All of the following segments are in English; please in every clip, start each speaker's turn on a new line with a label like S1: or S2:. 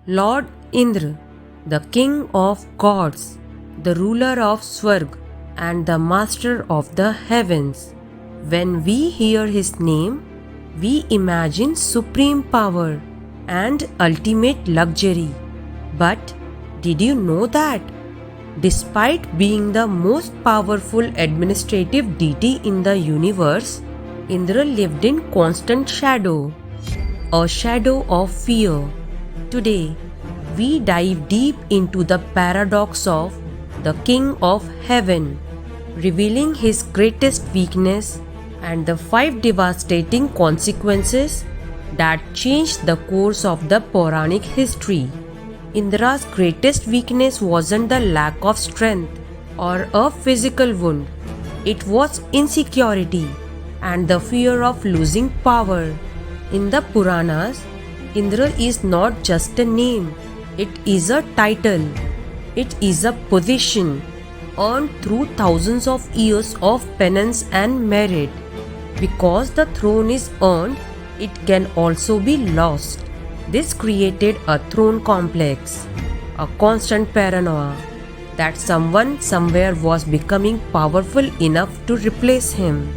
S1: Lord Indra, the king of gods, the ruler of Swarg and the master of the heavens. When we hear his name, we imagine supreme power and ultimate luxury. But did you know that? Despite being the most powerful administrative deity in the universe, Indra lived in constant shadow, a shadow of fear. Today, we dive deep into the paradox of the King of Heaven, revealing his greatest weakness and the 5 devastating consequences that changed the course of the Puranic history. Indra's greatest weakness wasn't the lack of strength or a physical wound, it was insecurity and the fear of losing power. In the Puranas, Indra is not just a name, it is a title. It is a position earned through thousands of years of penance and merit. Because the throne is earned, it can also be lost. This created a throne complex, a constant paranoia that someone somewhere was becoming powerful enough to replace him.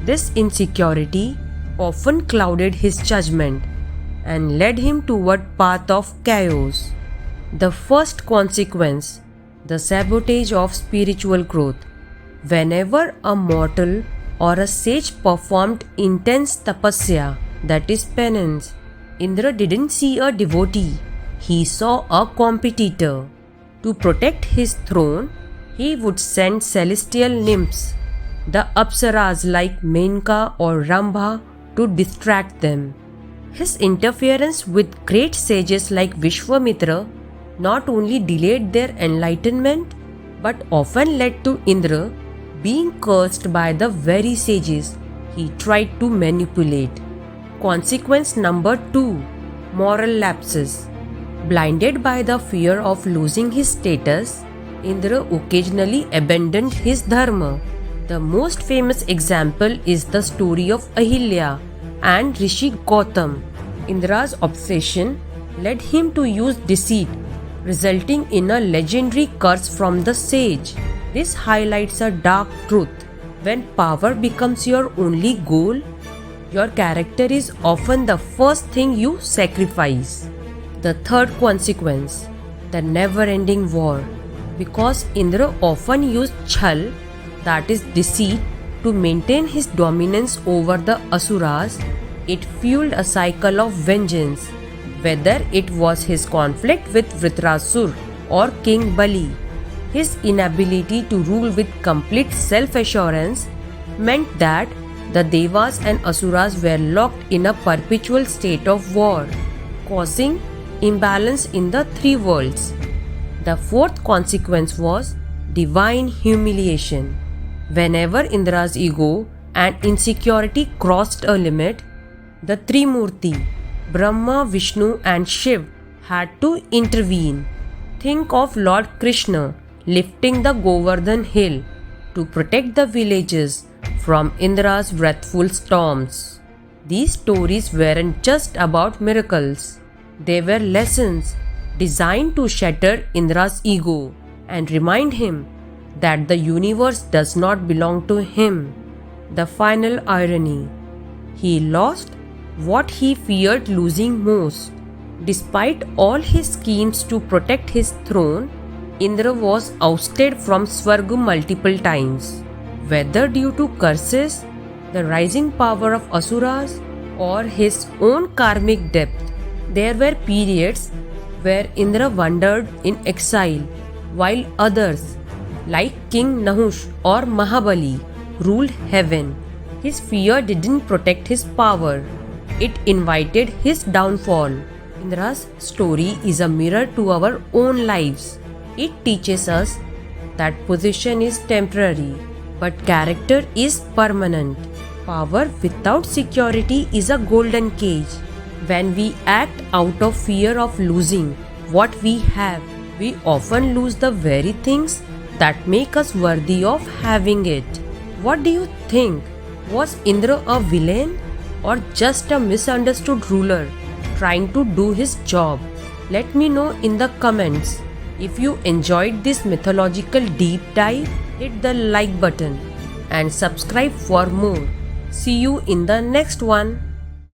S1: This insecurity often clouded his judgment and led him toward path of chaos. The first consequence, the sabotage of spiritual growth. Whenever a mortal or a sage performed intense tapasya, that is penance, Indra didn't see a devotee, he saw a competitor. To protect his throne, he would send celestial nymphs, the apsaras like Menka or Rambha, to distract them. His interference with great sages like Vishwamitra not only delayed their enlightenment but often led to Indra being cursed by the very sages he tried to manipulate. Consequence number 2, moral lapses. Blinded by the fear of losing his status, Indra occasionally abandoned his dharma. The most famous example is the story of Ahilya and Rishi Gautam. Indra's obsession led him to use deceit, resulting in a legendary curse from the sage. This highlights a dark truth. When power becomes your only goal, your character is often the first thing you sacrifice. The third consequence, the never-ending war. Because Indra often used chhal, that is deceit, to maintain his dominance over the asuras, it fueled a cycle of vengeance. Whether it was his conflict with Vritrasur or King Bali, his inability to rule with complete self-assurance meant that the Devas and Asuras were locked in a perpetual state of war, causing imbalance in the 3 worlds. The fourth consequence was divine humiliation. Whenever Indra's ego and insecurity crossed a limit, the Trimurti, Brahma, Vishnu and Shiv had to intervene. Think of Lord Krishna lifting the Govardhan hill to protect the villages from Indra's wrathful storms. These stories weren't just about miracles. They were lessons designed to shatter Indra's ego and remind him that the universe does not belong to him. The final irony. He lost what he feared losing most. Despite all his schemes to protect his throne, Indra was ousted from Swarga multiple times. Whether due to curses, the rising power of Asuras, or his own karmic depth, there were periods where Indra wandered in exile, while others, like King Nahush or Mahabali, ruled heaven. His fear didn't protect his power, it invited his downfall. Indra's story is a mirror to our own lives. It teaches us that position is temporary, but character is permanent. Power without security is a golden cage. When we act out of fear of losing what we have, we often lose the very things that make us worthy of having it. What do you think? Was Indra a villain or just a misunderstood ruler trying to do his job? Let me know in the comments. If you enjoyed this mythological deep dive, hit the like button and subscribe for more. See you in the next one.